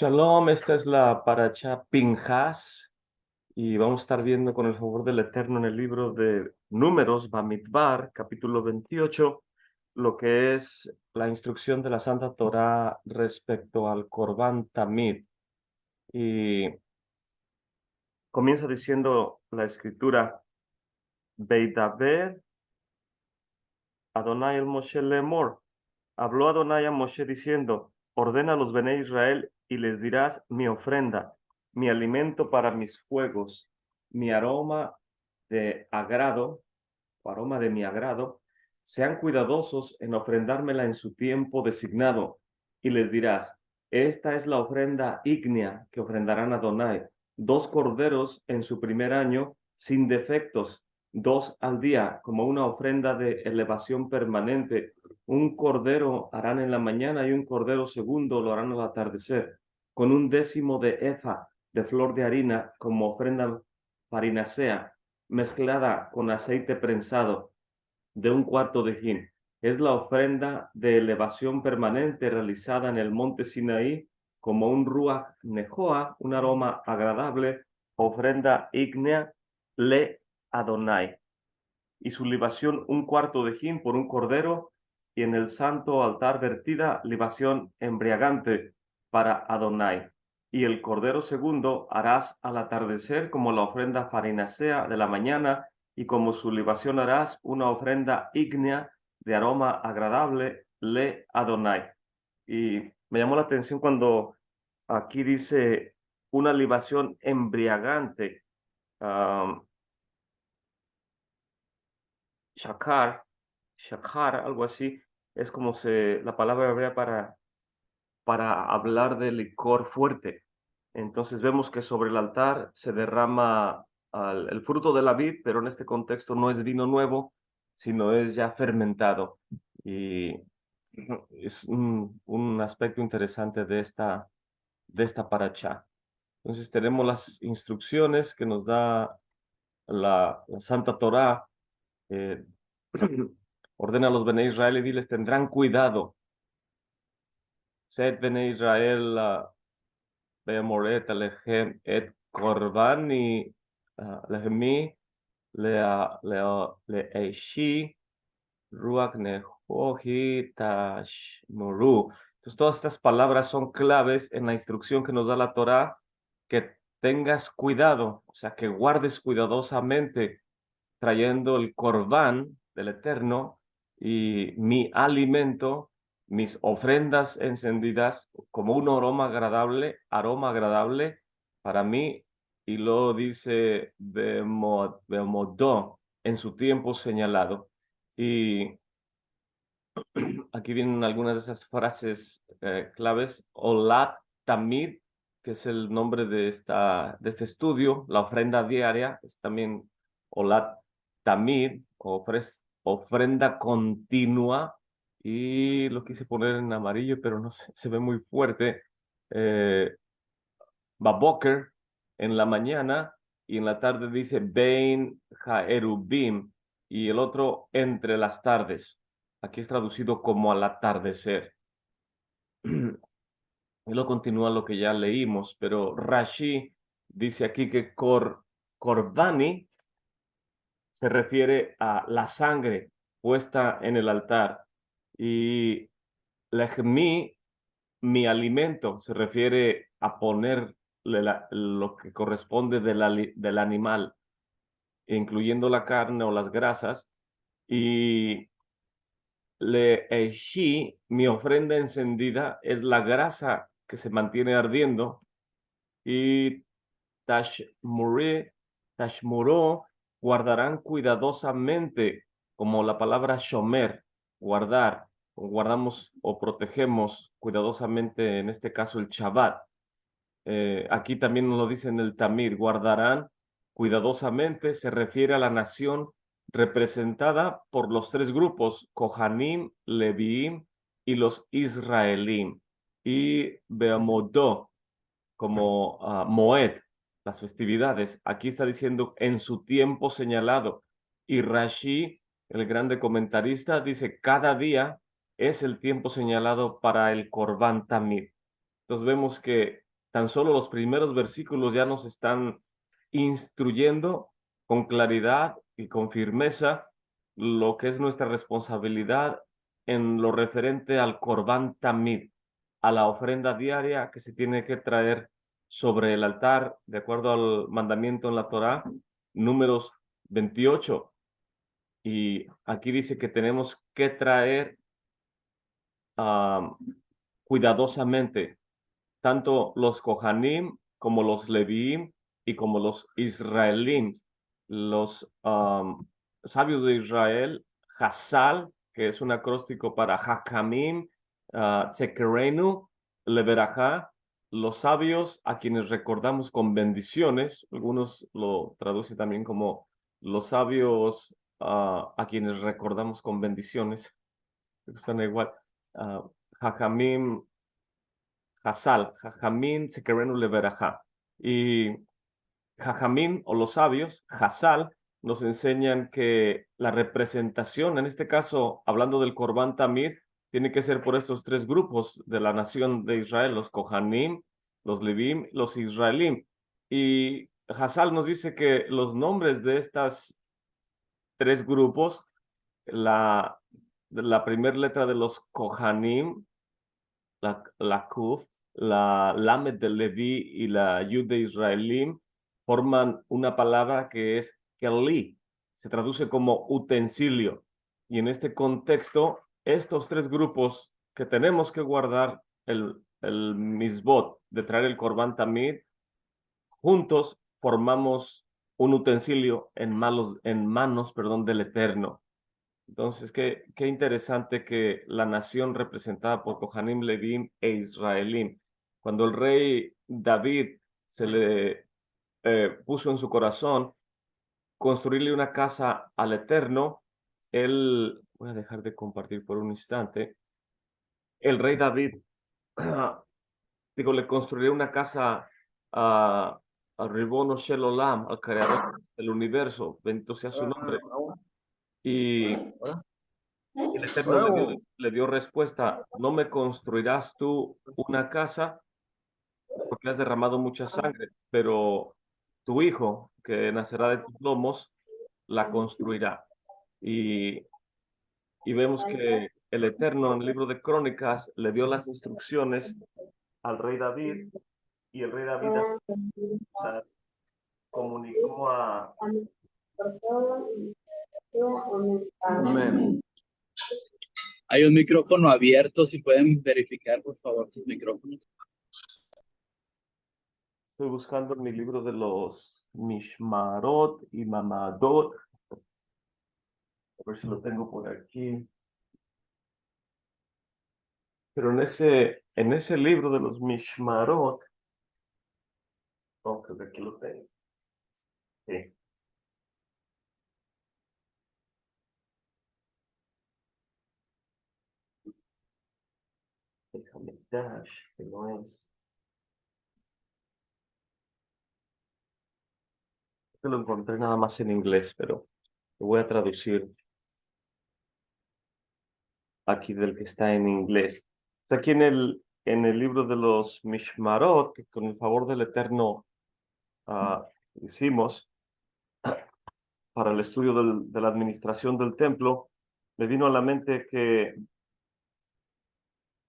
Shalom, esta es la paracha Pinjas y vamos a estar viendo con el favor del Eterno en el libro de Números, Bamidbar, capítulo 28, lo que es la instrucción de la Santa Torá respecto al Corban Tamid. Y comienza diciendo la escritura, Beidaber Adonai el Moshe lemor. Habló Adonai a Moshe diciendo, ordena a los Bene Israel y les dirás mi ofrenda, mi alimento para mis fuegos, mi aroma de agrado, o aroma de mi agrado, sean cuidadosos en ofrendármela en su tiempo designado. Y les dirás, esta es la ofrenda ígnea que ofrendarán a Adonai, 2 corderos en su primer año, sin defectos, 2 al día, como una ofrenda de elevación permanente. Un cordero harán en la mañana y un cordero segundo lo harán al atardecer, con 1/10 de efa de flor de harina como ofrenda farinacea, mezclada con aceite prensado de 1/4 de hin. Es la ofrenda de elevación permanente realizada en el monte Sinaí como un ruach nejoa, un aroma agradable, ofrenda ígnea le Adonai. Y su libación 1/4 de hin por un cordero, y en el santo altar vertida libación embriagante para Adonai. Y el cordero segundo harás al atardecer como la ofrenda farinacea de la mañana, y como su libación harás una ofrenda ígnea de aroma agradable le Adonai. Y me llamó la atención cuando aquí dice una libación embriagante. um, Shakar, shakar, algo así, es como la palabra hebrea para hablar de licor fuerte. Entonces vemos que sobre el altar se derrama el fruto de la vid, pero en este contexto no es vino nuevo, sino es ya fermentado. Y es un aspecto interesante de esta paracha. Entonces tenemos las instrucciones que nos da la Santa Torá. eh, Ordena a los Bene Israel y diles, tendrán cuidado. Sed Bene Israel beamoret alechem et korbani lehmi leishi ruach nehohi tashmuru. Entonces todas estas palabras son claves en la instrucción que nos da la Torá, que tengas cuidado, o sea, que guardes cuidadosamente trayendo el corbán del Eterno y mi alimento, mis ofrendas encendidas como un aroma agradable para mí. Y luego dice Bemodó en su tiempo señalado. Y aquí vienen algunas de esas frases claves. Olat Tamid, que es el nombre de este estudio, la ofrenda diaria, es también Olat Tamid, ofrenda continua, y lo quise poner en amarillo, pero no sé, se ve muy fuerte. Baboker, en la mañana, y en la tarde dice Bein Haerubim, y el otro entre las tardes. Aquí es traducido como al atardecer. Y lo continúa lo que ya leímos, pero Rashi dice aquí que Corbani se refiere a la sangre puesta en el altar, y Lechmi, mi alimento, se refiere a ponerle lo que corresponde del animal, incluyendo la carne o las grasas, y Leeshi, mi ofrenda encendida, es la grasa que se mantiene ardiendo, y Tashmuró, guardarán cuidadosamente, como la palabra shomer, guardar, o guardamos o protegemos cuidadosamente, en este caso el Shabbat. Aquí también nos lo dice en el Tamir, guardarán cuidadosamente, se refiere a la nación representada por los 3 grupos, Kohanim, Leviim y los Israelim. Y Beamodó, como Moed, las festividades. Aquí está diciendo en su tiempo señalado. Y Rashi, el grande comentarista, dice cada día es el tiempo señalado para el Corban Tamid. Entonces vemos que tan solo los primeros versículos ya nos están instruyendo con claridad y con firmeza lo que es nuestra responsabilidad en lo referente al Corbán Tamid, a la ofrenda diaria que se tiene que traer sobre el altar, de acuerdo al mandamiento en la Torá, Números 28. Y aquí dice que tenemos que traer cuidadosamente tanto los Kohanim como los Leviim y como los Israelim, los sabios de Israel, Hassal, que es un acróstico para Hakamim, Tzekerenu, Leverajá, los sabios a quienes recordamos con bendiciones, algunos lo traducen también como los sabios a quienes recordamos con bendiciones, suena igual, Hakamim, Hassal, Jajamín, Sekerenu Leverajá. Y Jajamín o los sabios, Hassal, nos enseñan que la representación, en este caso, hablando del Corbán Tamid, tiene que ser por estos tres grupos de la nación de Israel, los Kohanim, los Levim, los Israelim. Y Hassal nos dice que los nombres de estas tres grupos, la primera letra de los Kohanim, la Kuf, la Lamed de Leví y la Yud de Israelim forman una palabra que es Keli, se traduce como utensilio. Y en este contexto, estos tres grupos que tenemos que guardar el misbot de traer el Corban Tamid, juntos formamos un utensilio en manos, perdón, del Eterno. Entonces, qué interesante que la nación representada por Kohanim, Levim e Israelim, cuando el rey David se le puso en su corazón construirle una casa al Eterno, voy a dejar de compartir por un instante, el rey David, le construiría una casa al Ribono Shel Olam, al creador del universo, bendito sea su nombre, y el Eterno le dio respuesta, no me construirás tú una casa porque has derramado mucha sangre, pero tu hijo, que nacerá de tus lomos, la construirá. Y, y vemos que el Eterno en el libro de Crónicas le dio las instrucciones al rey David y el rey David las comunicó a... Amén. Hay un micrófono abierto, si pueden verificar, por favor, sus micrófonos. Estoy buscando en mi libro de los Mishmarot y Mamadot. A ver si lo tengo por aquí. Pero en ese libro de los Mishmarot, creo que aquí lo tengo. Sí. Déjame dash, que no es. Que lo encontré nada más en inglés, pero lo voy a traducir aquí del que está en inglés. Está aquí en el libro de los Mishmarot, que con el favor del Eterno hicimos para el estudio de la administración del templo, me vino a la mente que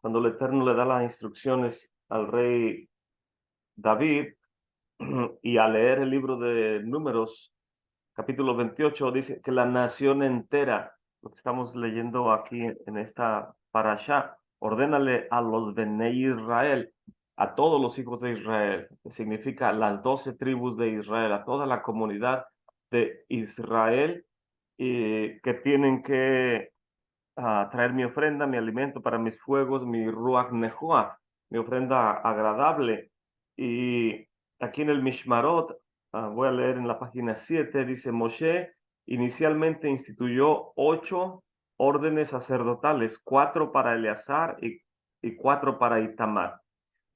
cuando el Eterno le da las instrucciones al rey David y al leer el libro de Números, capítulo 28, dice que la nación entera, lo que estamos leyendo aquí en esta parashá, ordénale a los Benei Israel, a todos los hijos de Israel, que significa las 12 tribus de Israel, a toda la comunidad de Israel, y que tienen que traer mi ofrenda, mi alimento para mis fuegos, mi ruach nehuah, mi ofrenda agradable. Y aquí en el Mishmarot, voy a leer en la página 7, dice Moshe inicialmente instituyó 8 órdenes sacerdotales, 4 para Eleazar y 4 para Itamar.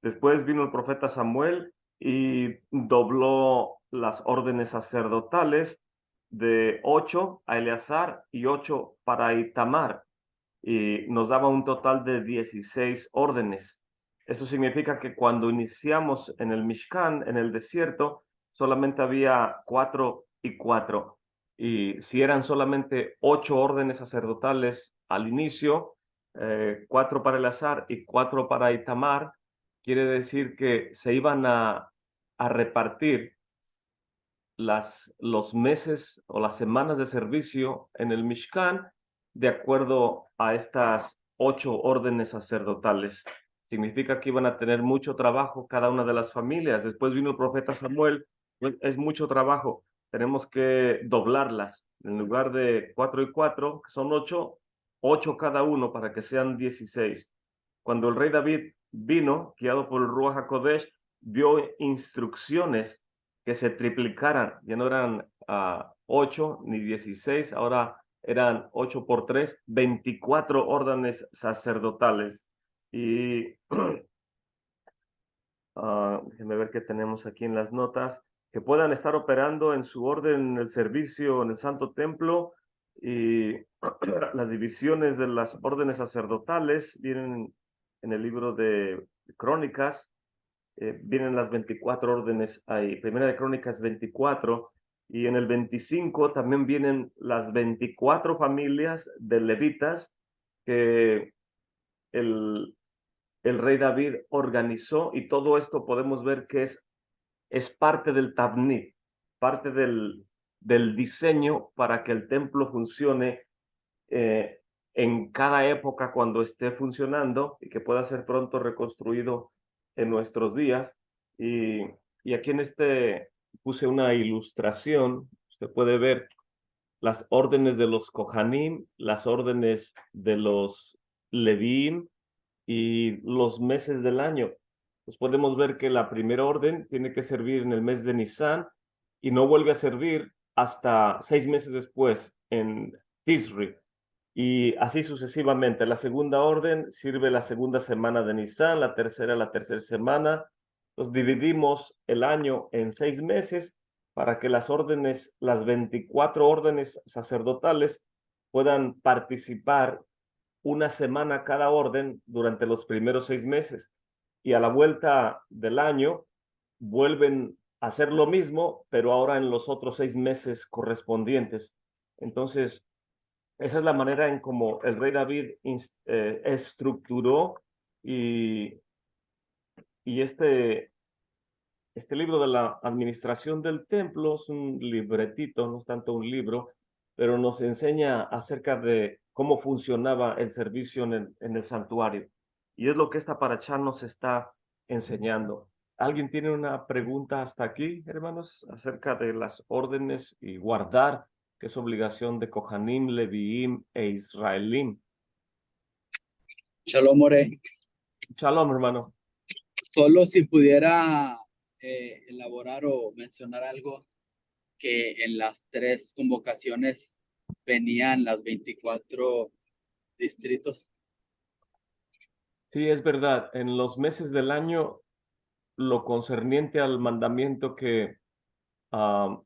Después vino el profeta Samuel y dobló las órdenes sacerdotales de 8 a Eleazar y 8 para Itamar, y nos daba un total de 16 órdenes. Eso significa que cuando iniciamos en el Mishkan, en el desierto, solamente había 4 y 4. Y si eran solamente 8 órdenes sacerdotales al inicio, 4 para Eleazar y 4 para Itamar, quiere decir que se iban a repartir los meses o las semanas de servicio en el Mishkan de acuerdo a estas 8 órdenes sacerdotales. Significa que iban a tener mucho trabajo cada una de las familias. Después vino el profeta Samuel, pues es mucho trabajo. Tenemos que doblarlas. En lugar de 4 y 4, que son 8, 8 cada uno para que sean 16. Cuando el rey David vino, guiado por el Ruach HaKodesh, dio instrucciones que se triplicaran. Ya no eran 8 ni 16, ahora eran 8 por 3, 24 órdenes sacerdotales. Y déjenme ver qué tenemos aquí en las notas, que puedan estar operando en su orden en el servicio en el Santo Templo, y las divisiones de las órdenes sacerdotales vienen en el libro de Crónicas. Vienen las 24 órdenes ahí. Primera de Crónicas 24, y en el 25 también vienen las 24 familias de levitas que el, el rey David organizó, y todo esto podemos ver que es parte del Tabnit, parte del diseño para que el templo funcione eh, en cada época cuando esté funcionando, y que pueda ser pronto reconstruido en nuestros días. Y aquí en este puse una ilustración. Usted puede ver las órdenes de los Kohanim, las órdenes de los Levíim y los meses del año. Pues podemos ver que la primera orden tiene que servir en el mes de Nisan y no vuelve a servir hasta 6 meses después, en Tisri. Y así sucesivamente. La segunda orden sirve la segunda semana de Nisan, la tercera semana. Nos dividimos el año en 6 meses para que las órdenes, las 24 órdenes sacerdotales, puedan participar una semana cada orden durante los primeros 6 meses. Y a la vuelta del año vuelven a hacer lo mismo, pero ahora en los otros 6 meses correspondientes. Entonces, esa es la manera en cómo el rey David estructuró, y, y este libro de la administración del templo es un libretito, no es tanto un libro, pero nos enseña acerca de cómo funcionaba el servicio en el santuario. Y es lo que esta paracha nos está enseñando. ¿Alguien tiene una pregunta hasta aquí, hermanos, acerca de las órdenes y guardar, que es obligación de Kohanim, Leviim e Israelim? Shalom, More. Shalom, hermano. Solo si pudiera elaborar o mencionar algo, que en las 3 convocaciones venían las 24 distritos. Sí, es verdad. En los meses del año, lo concerniente al mandamiento que ah,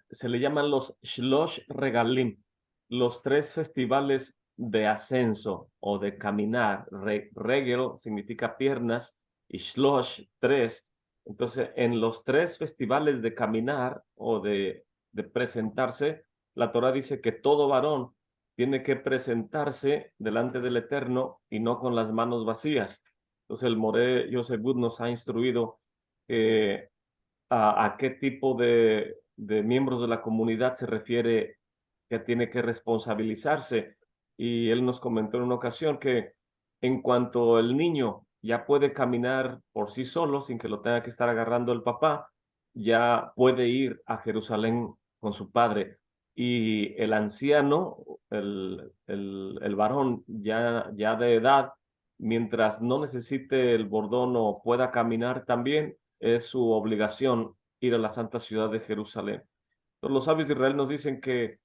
se le llaman los Shlosh Regalim, los 3 festivales de ascenso o de caminar. Regel significa piernas y Shlosh 3. Entonces, en los 3 festivales de caminar o de presentarse, la Torah dice que todo varón tiene que presentarse delante del Eterno y no con las manos vacías. Entonces, el Moré Yosef Bud nos ha instruido que a qué tipo de miembros de la comunidad se refiere que tiene que responsabilizarse. Y él nos comentó en una ocasión que en cuanto el niño ya puede caminar por sí solo, sin que lo tenga que estar agarrando el papá, ya puede ir a Jerusalén con su padre. Y el anciano, el varón ya de edad, mientras no necesite el bordón o pueda caminar también, es su obligación ir a la santa ciudad de Jerusalén. Entonces, los sabios de Israel nos dicen que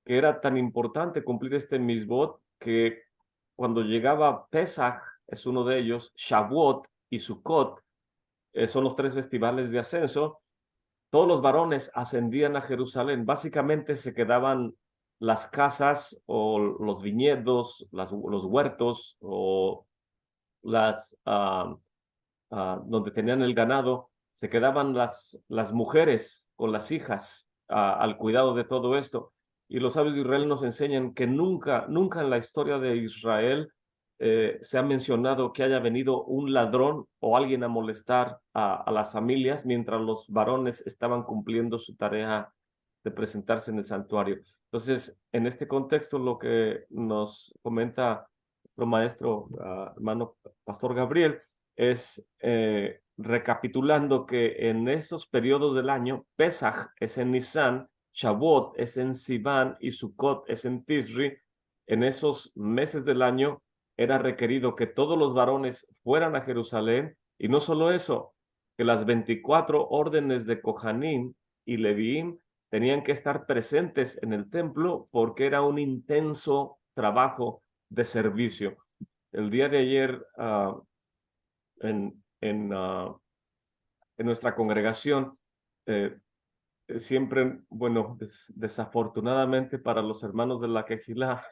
era tan importante cumplir este misbot, que cuando llegaba Pesach, es uno de ellos, Shavuot y Sukkot, son los 3 festivales de ascenso. Todos los varones ascendían a Jerusalén. Básicamente se quedaban las casas o los viñedos, los huertos o donde tenían el ganado, se quedaban las mujeres con las hijas al cuidado de todo esto. Y los sabios de Israel nos enseñan que nunca, nunca en la historia de Israel se ha mencionado que haya venido un ladrón o alguien a molestar a las familias mientras los varones estaban cumpliendo su tarea de presentarse en el santuario. Entonces, en este contexto, lo que nos comenta nuestro maestro, hermano Pastor Gabriel, es recapitulando que en esos periodos del año, Pesaj es en Nisan, Shavuot es en Sivan y Sukkot es en Tisri. En esos meses del año era requerido que todos los varones fueran a Jerusalén, y no solo eso, que las 24 órdenes de Kohanim y Leviim tenían que estar presentes en el templo porque era un intenso trabajo de servicio. El día de ayer, en, en, uh, en nuestra congregación, eh, siempre, bueno, desafortunadamente para los hermanos de la Quejilá,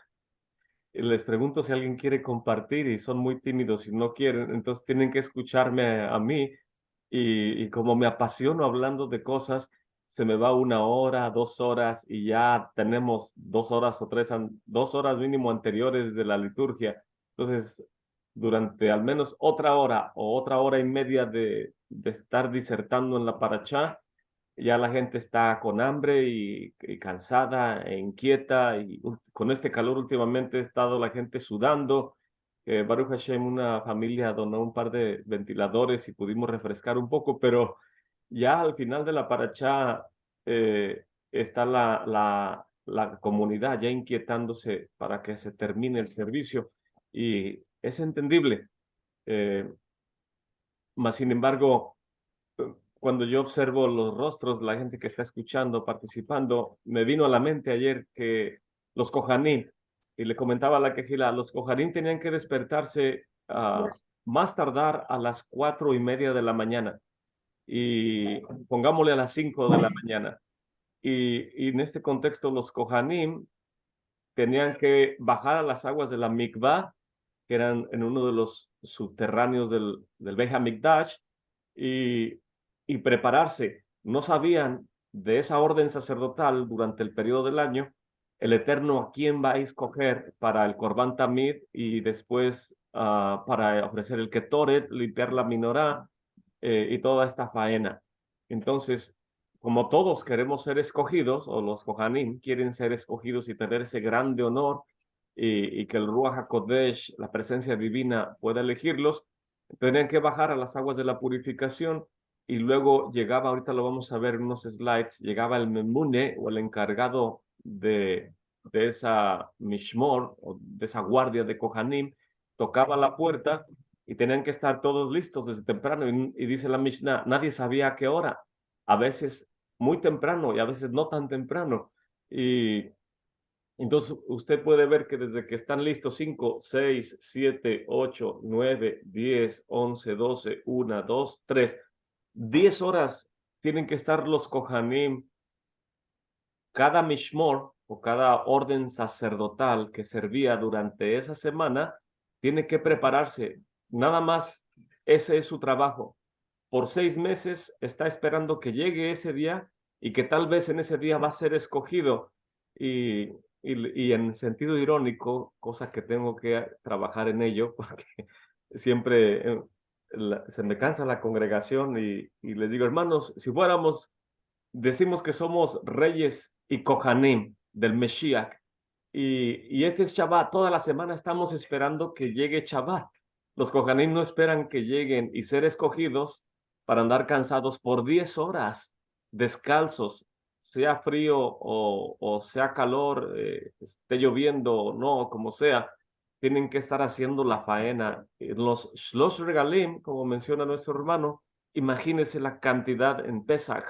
les pregunto si alguien quiere compartir y son muy tímidos y no quieren, entonces tienen que escucharme a mí, y como me apasiono hablando de cosas, se me va 1 hora, 2 horas, y ya tenemos 2 horas o 3, 2 horas mínimo anteriores de la liturgia. Entonces, durante al menos otra hora o otra hora y media de estar disertando en la parachá, ya la gente está con hambre y cansada e inquieta, y con este calor últimamente ha estado la gente sudando. Baruch Hashem, una familia donó un par de ventiladores y pudimos refrescar un poco, pero ya al final de la parachá está la comunidad ya inquietándose para que se termine el servicio, y es entendible. Eh, Mas, sin embargo, cuando yo observo los rostros de la gente que está escuchando, participando, me vino a la mente ayer que los Kohanim, y le comentaba a la quejila, los Kohanim tenían que despertarse más tardar a las 4:30 de la mañana, y pongámosle a las 5 de la mañana. Y en este contexto, los Kohanim tenían que bajar a las aguas de la mikvah, que eran en uno de los subterráneos del Beit HaMikdash, y, y prepararse. No sabían de esa orden sacerdotal durante el periodo del año, el Eterno a quién va a escoger para el Corban Tamid y después para ofrecer el Ketoret, limpiar la menorá y toda esta faena. Entonces, como todos queremos ser escogidos, o los Kohanim quieren ser escogidos y tener ese grande honor, y que el Ruach HaKodesh, la presencia divina, pueda elegirlos, tenían que bajar a las aguas de la purificación, y luego llegaba, ahorita lo vamos a ver en unos slides, llegaba el memune o el encargado de esa mishmor o de esa guardia de Kohanim, tocaba la puerta y tenían que estar todos listos desde temprano, y dice la Mishnah, nadie sabía a qué hora, a veces muy temprano y a veces no tan temprano. Y entonces usted puede ver que desde que están listos 5, 6, 7, 8, 9, 10, 11, 12, 1, 2, 3, 10 horas tienen que estar los Kohanim. Cada mishmor o cada orden sacerdotal que servía durante esa semana tiene que prepararse. Nada más, ese es su trabajo. Por 6 meses está esperando que llegue ese día, y que tal vez en ese día va a ser escogido. Y en sentido irónico, cosa que tengo que trabajar en ello, porque siempre se me cansa la congregación, y les digo, hermanos, si fuéramos, decimos que somos reyes y Kohanim del Mesías, y este es Shabbat, toda la semana estamos esperando que llegue Shabbat. Los Kohanim no esperan que lleguen y ser escogidos para andar cansados por 10 horas, descalzos, sea frío o sea calor, esté lloviendo o no, como sea, tienen que estar haciendo la faena. Los Shlosh Regalim, como menciona nuestro hermano, imagínense la cantidad en Pesach,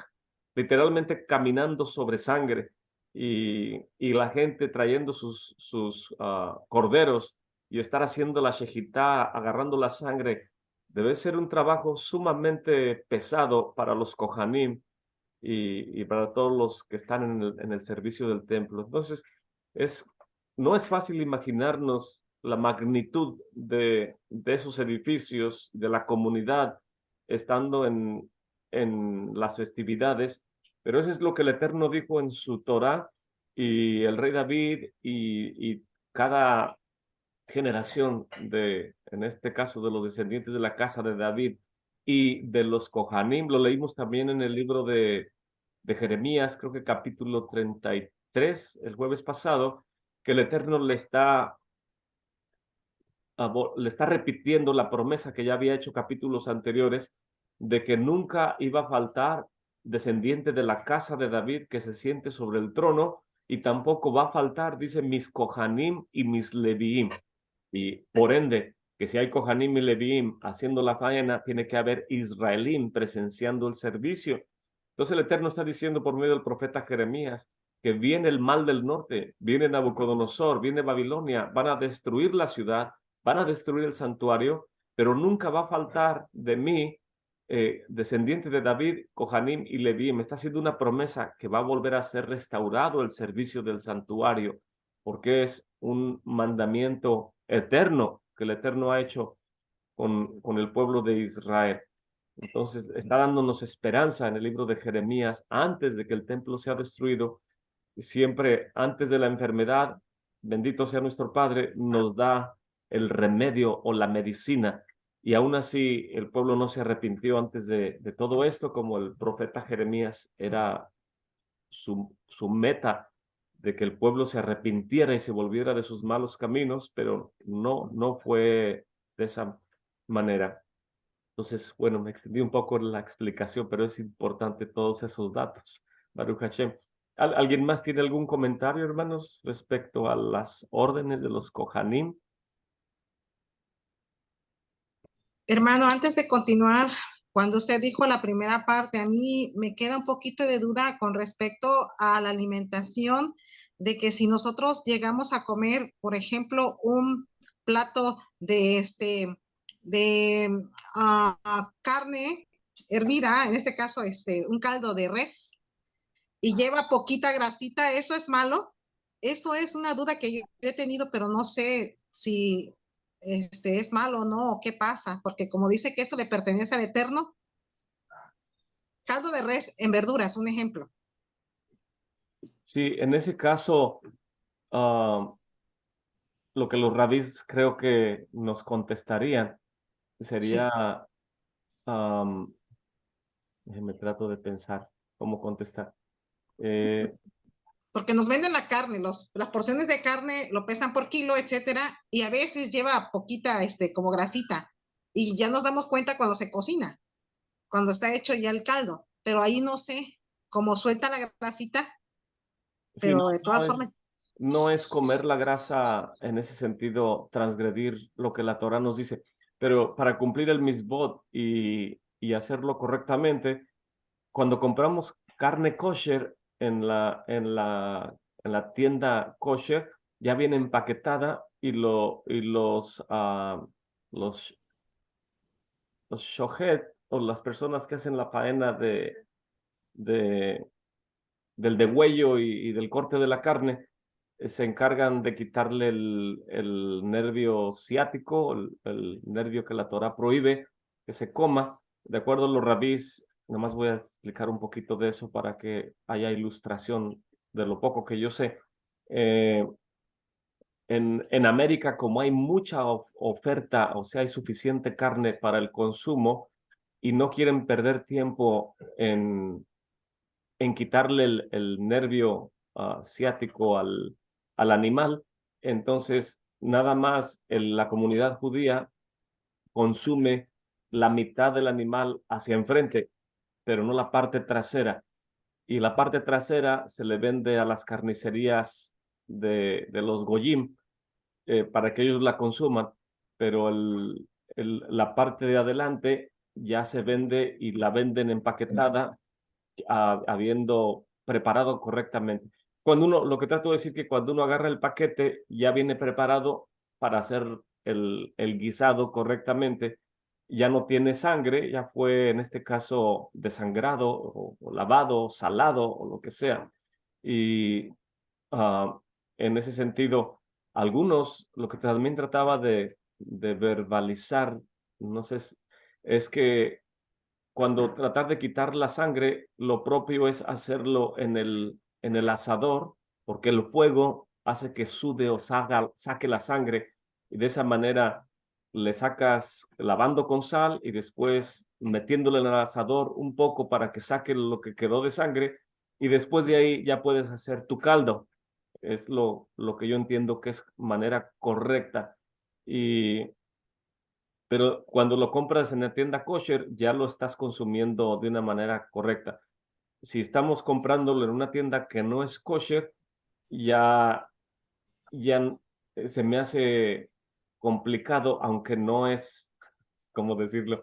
literalmente caminando sobre sangre, y la gente trayendo sus corderos y estar haciendo la shejitá, agarrando la sangre. Debe ser un trabajo sumamente pesado para los Kohanim y para todos los que están en el servicio del templo. Entonces, es, no es fácil imaginarnos la magnitud de esos edificios, de la comunidad, estando en las festividades, pero eso es lo que el Eterno dijo en su Torá, y el rey David y cada generación en este caso, de los descendientes de la casa de David y de los Kohanim, lo leímos también en el libro de Jeremías, creo que capítulo 33, el jueves pasado, que el Eterno le está repitiendo la promesa que ya había hecho capítulos anteriores, de que nunca iba a faltar descendiente de la casa de David que se siente sobre el trono, y tampoco va a faltar, dice, mis Kohanim y mis Leviim. Y por ende, que si hay Kohanim y Leviim haciendo la faena, tiene que haber Israelim presenciando el servicio. Entonces el Eterno está diciendo por medio del profeta Jeremías que viene el mal del norte, viene Nabucodonosor, viene Babilonia, van a destruir la ciudad, van a destruir el santuario, pero nunca va a faltar de mí, descendiente de David, Kohanim y Leví. Me está haciendo una promesa que va a volver a ser restaurado el servicio del santuario, porque es un mandamiento eterno que el Eterno ha hecho con el pueblo de Israel. Entonces está dándonos esperanza en el libro de Jeremías antes de que el templo sea destruido. Siempre antes de la enfermedad, bendito sea nuestro Padre, nos da el remedio o la medicina. Y aún así el pueblo no se arrepintió antes de todo esto, como el profeta Jeremías era su meta, de que el pueblo se arrepintiera y se volviera de sus malos caminos, pero no fue de esa manera. Entonces, bueno, me extendí un poco en la explicación, pero es importante todos esos datos. Baruch Hashem. ¿Alguien más tiene algún comentario, hermanos, respecto a las órdenes de los Kohanim? Hermano, antes de continuar, cuando usted dijo la primera parte, a mí me queda un poquito de duda con respecto a la alimentación, de que si nosotros llegamos a comer, por ejemplo, un plato de carne hervida, en este caso, un caldo de res, y lleva poquita grasita, ¿eso es malo? Eso es una duda que yo he tenido, pero no sé si es malo o no, o qué pasa, porque como dice que eso le pertenece al Eterno, caldo de res en verduras, un ejemplo. Sí, en ese caso, lo que los rabís creo que nos contestarían Sí, sería, déjenme trato de pensar cómo contestar. porque nos venden la carne, las porciones de carne lo pesan por kilo, etcétera, y a veces lleva poquita, como grasita, y ya nos damos cuenta cuando se cocina, cuando está hecho ya el caldo, pero ahí no sé, cómo suelta la grasita, Sí, pero de todas formas, no es comer la grasa en ese sentido, transgredir lo que la Torah nos dice, pero para cumplir el misbot y hacerlo correctamente, cuando compramos carne kosher en la tienda kosher, ya viene empaquetada, y los shohet, o las personas que hacen la faena de, del degüello y del corte de la carne, se encargan de quitarle el nervio ciático, el nervio que la Torah prohíbe que se coma. De acuerdo a los rabís, nomás voy a explicar un poquito de eso para que haya ilustración de lo poco que yo sé. Eh, en América, como hay mucha oferta, o sea, hay suficiente carne para el consumo, y no quieren perder tiempo en quitarle el nervio ciático al animal, entonces nada más la comunidad judía consume la mitad del animal hacia enfrente, pero no la parte trasera. Y la parte trasera se le vende a las carnicerías de los goyim, para que ellos la consuman, pero la parte de adelante ya se vende y la venden empaquetada, habiendo preparado correctamente. Lo que trato de decir, que cuando uno agarra el paquete, ya viene preparado para hacer el guisado correctamente, ya no tiene sangre, ya fue en este caso desangrado o lavado, salado o lo que sea. Y en ese sentido, algunos, lo que también trataba de verbalizar, no sé, es que cuando tratar de quitar la sangre, lo propio es hacerlo en el asador, porque el fuego hace que sude o saque la sangre, y de esa manera le sacas lavando con sal y después metiéndole en el asador un poco para que saque lo que quedó de sangre, y después de ahí ya puedes hacer tu caldo. Es lo que yo entiendo que es manera correcta. Y pero cuando lo compras en la tienda kosher, ya lo estás consumiendo de una manera correcta. Si estamos comprándolo en una tienda que no es kosher, ya, ya se me hace complicado, aunque no es, ¿cómo decirlo?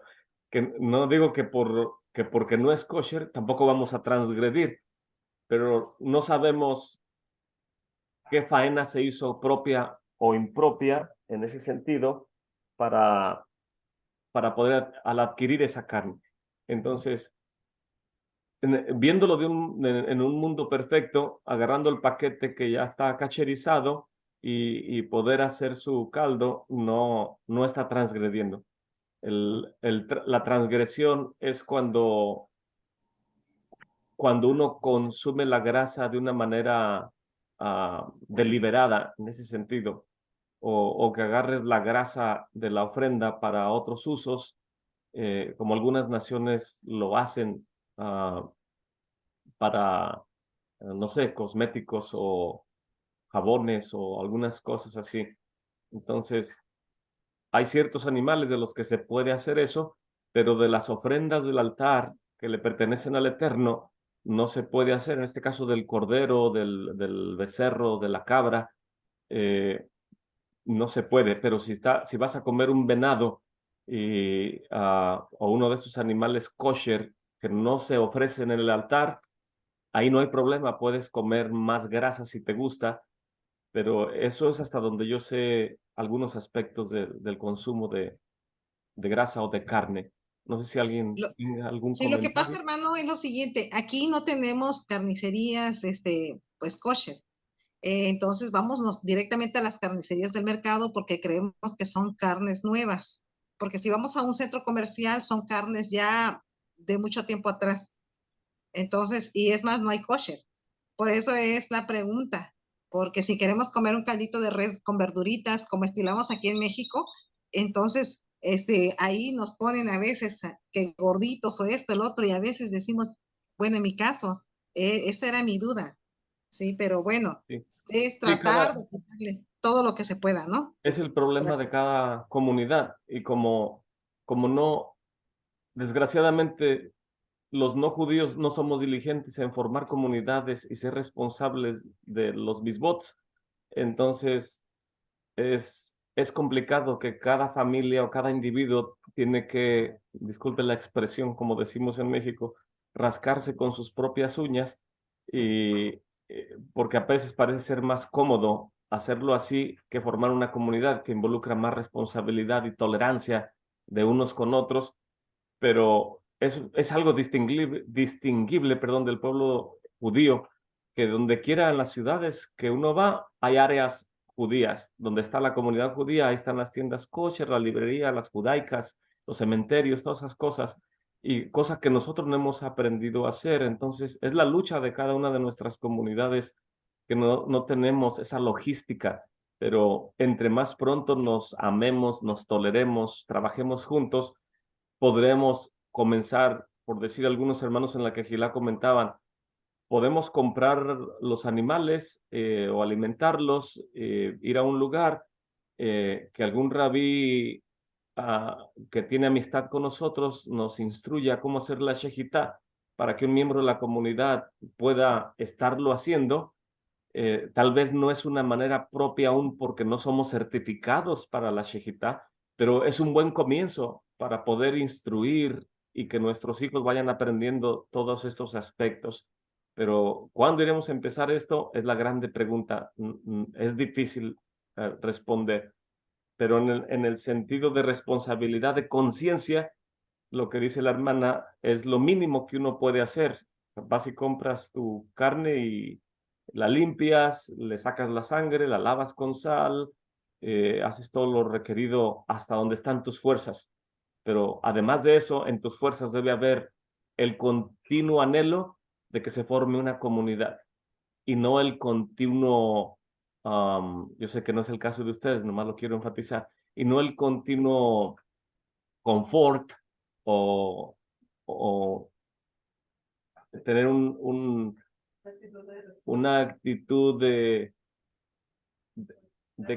Que no digo que porque no es kosher, tampoco vamos a transgredir, pero no sabemos qué faena se hizo propia o impropia en ese sentido para poder al adquirir esa carne. Entonces, viéndolo en un mundo perfecto, agarrando el paquete que ya está cacherizado y poder hacer su caldo, no está transgrediendo. La transgresión es cuando uno consume la grasa de una manera deliberada, en ese sentido, o que agarres la grasa de la ofrenda para otros usos, como algunas naciones lo hacen para, no sé, cosméticos o jabones o algunas cosas así. Entonces, hay ciertos animales de los que se puede hacer eso, pero de las ofrendas del altar que le pertenecen al Eterno, no se puede hacer. En este caso del cordero, del becerro, de la cabra, eh, no se puede, pero si vas a comer un venado o uno de esos animales kosher que no se ofrecen en el altar, ahí no hay problema, puedes comer más grasa si te gusta, pero eso es hasta donde yo sé algunos aspectos del consumo de grasa o de carne. No sé si alguien Lo, tiene algún sí, lo que pasa, comentario. hermano, es lo siguiente. Aquí no tenemos carnicerías, pues kosher. Entonces vámonos directamente a las carnicerías del mercado porque creemos que son carnes nuevas. Porque si vamos a un centro comercial, son carnes ya de mucho tiempo atrás. Entonces, y es más, no hay kosher. Por eso es la pregunta. Porque si queremos comer un caldito de res con verduritas, como estilamos aquí en México, entonces ahí nos ponen a veces que gorditos o esto, el otro, y a veces decimos, bueno, en mi caso, esa era mi duda, sí, pero bueno, Sí, es sí, tratar de quitarle todo lo que se pueda, ¿no? es el problema de cada comunidad y como no, desgraciadamente, los no judíos no somos diligentes en formar comunidades y ser responsables de los misbots. Entonces, es complicado que cada familia o cada individuo tiene que, disculpe la expresión, como decimos en México, rascarse con sus propias uñas y porque a veces parece ser más cómodo hacerlo así que formar una comunidad que involucra más responsabilidad y tolerancia de unos con otros, pero es algo distinguible, perdón, del pueblo judío, que donde quiera en las ciudades que uno va, hay áreas judías. Donde está la comunidad judía, ahí están las tiendas kosher, la librería, las judaicas, los cementerios, todas esas cosas, y cosas que nosotros no hemos aprendido a hacer. Entonces, es la lucha de cada una de nuestras comunidades que no tenemos esa logística, pero entre más pronto nos amemos, nos toleremos, trabajemos juntos, podremos comenzar, por decir algunos hermanos en la que Gilá comentaban, podemos comprar los animales o alimentarlos, ir a un lugar que algún rabí que tiene amistad con nosotros nos instruya cómo hacer la shejitá para que un miembro de la comunidad pueda estarlo haciendo. Tal vez no es una manera propia aún porque no somos certificados para la shejitá, pero es un buen comienzo para poder instruir y que nuestros hijos vayan aprendiendo todos estos aspectos. Pero ¿cuándo iremos a empezar esto? Es la grande pregunta. Es difícil responder, pero en el sentido de responsabilidad, de conciencia, lo que dice la hermana es lo mínimo que uno puede hacer. Vas y compras tu carne la limpias, le sacas la sangre, la lavas con sal, haces todo lo requerido hasta donde están tus fuerzas. Pero además de eso, en tus fuerzas debe haber el continuo anhelo de que se forme una comunidad y no el continuo, yo sé que no es el caso de ustedes, nomás lo quiero enfatizar, y no el continuo confort o, o tener una actitud de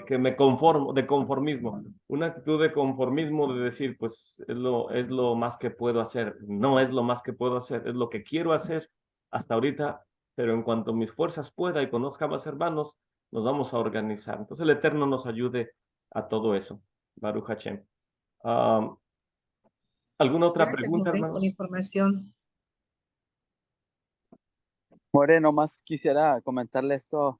que me conformo, de conformismo, una actitud de conformismo de decir, pues es lo más que puedo hacer. No es lo más que puedo hacer, es lo que quiero hacer hasta ahorita, pero en cuanto mis fuerzas pueda y conozca más hermanos, nos vamos a organizar. Entonces el Eterno nos ayude a todo eso. Baruch Hashem. ¿Alguna otra Gracias, pregunta, More, por la hermanos? información. More, nomás quisiera comentarle esto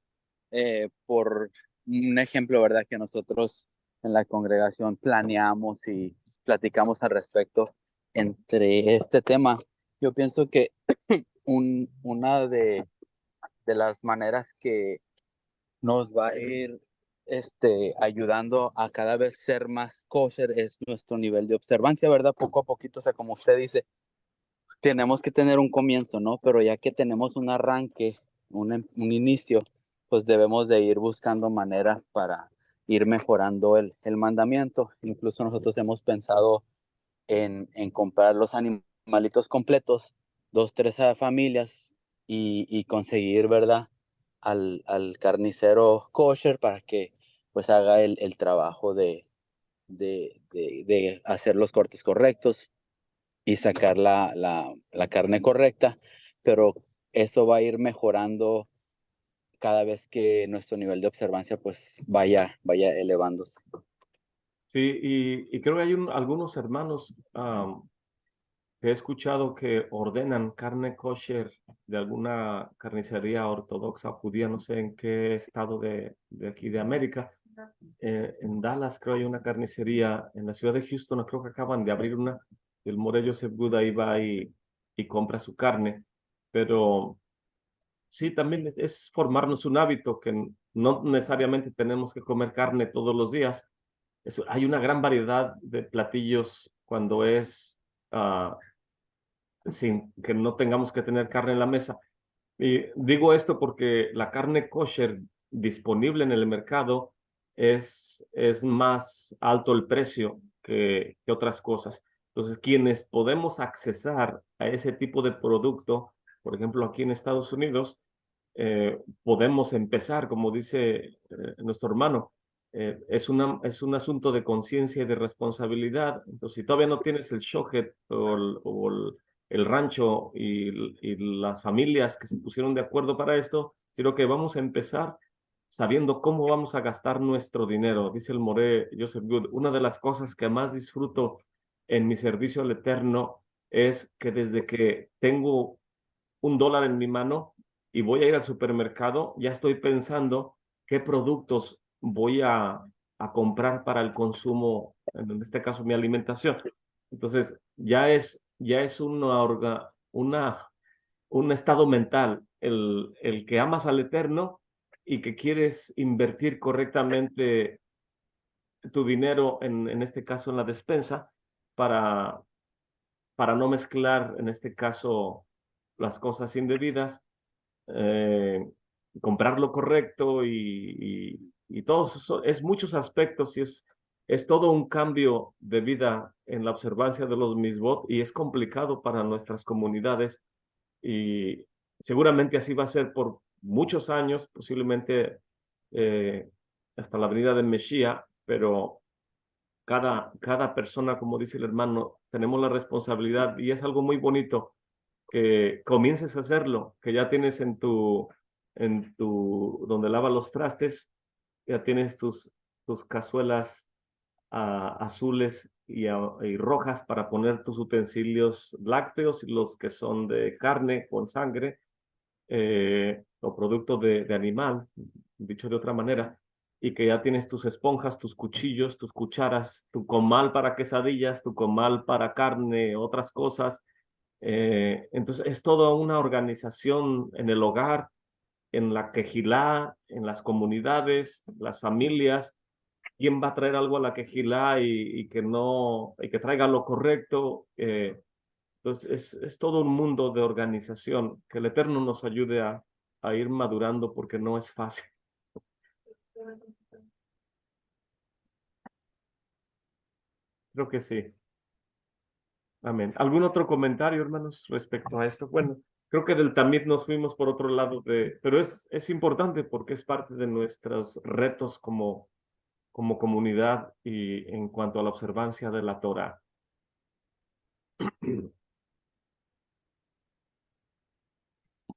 por un ejemplo, ¿verdad? Que nosotros en la congregación planeamos y platicamos al respecto entre este tema. Yo pienso que una de las maneras que nos va a ir ayudando a cada vez ser más kosher es nuestro nivel de observancia, ¿verdad? Poco a poquito, o sea, como usted dice, tenemos que tener un comienzo, ¿no? Pero ya que tenemos un arranque, un inicio, pues debemos de ir buscando maneras para ir mejorando el mandamiento. Incluso nosotros hemos pensado en comprar los animalitos completos, 2, 3 familias y conseguir, ¿verdad? Al carnicero kosher para que pues haga el trabajo de hacer los cortes correctos y sacar la carne correcta, pero eso va a ir mejorando cada vez que nuestro nivel de observancia pues vaya elevándose. Sí, y creo que hay algunos hermanos que he escuchado que ordenan carne kosher de alguna carnicería ortodoxa o judía, no sé en qué estado de aquí de América. En Dallas creo hay una carnicería, en la ciudad de Houston creo que acaban de abrir una, el More Joseph Good ahí va y compra su carne, pero sí, también es formarnos un hábito que no necesariamente tenemos que comer carne todos los días. Hay una gran variedad de platillos cuando es sin que no tengamos que tener carne en la mesa. Y digo esto porque la carne kosher disponible en el mercado es más alto el precio que otras cosas. Entonces, quienes podemos accesar a ese tipo de producto, por ejemplo, aquí en Estados Unidos, podemos empezar, como dice nuestro hermano, es un asunto de conciencia y de responsabilidad. Entonces, si todavía no tienes el shohet el rancho y las familias que se pusieron de acuerdo para esto, sino que vamos a empezar sabiendo cómo vamos a gastar nuestro dinero. Dice el More Joseph Good, una de las cosas que más disfruto en mi servicio al Eterno es que desde que tengo $1 en mi mano y voy a ir al supermercado, ya estoy pensando qué productos voy a comprar para el consumo, en este caso mi alimentación. Entonces, ya es un estado mental, el que amas al Eterno y que quieres invertir correctamente tu dinero, en este caso en la despensa, para, para no mezclar, en este caso, las cosas indebidas, eh, comprar lo correcto y todo eso, es muchos aspectos y es todo un cambio de vida en la observancia de los misbot y es complicado para nuestras comunidades y seguramente así va a ser por muchos años, posiblemente eh, hasta la venida de Mesías, pero cada persona, como dice el hermano, tenemos la responsabilidad y es algo muy bonito que comiences a hacerlo, que ya tienes donde lavas los trastes, ya tienes tus cazuelas azules y rojas para poner tus utensilios lácteos y los que son de carne con sangre o producto de animal, dicho de otra manera, y que ya tienes tus esponjas, tus cuchillos, tus cucharas, tu comal para quesadillas, tu comal para carne, otras cosas. Entonces es toda una organización en el hogar en la quejilá, en las comunidades, las familias, quién va a traer algo a la quejilá y que traiga lo correcto. Entonces es todo un mundo de organización. Que el Eterno nos ayude a ir madurando porque no es fácil. Creo que sí. Amén. ¿Algún otro comentario, hermanos, respecto a esto? Bueno, creo que del Tamid nos fuimos por otro lado, pero es importante porque es parte de nuestros retos como comunidad y en cuanto a la observancia de la Torah.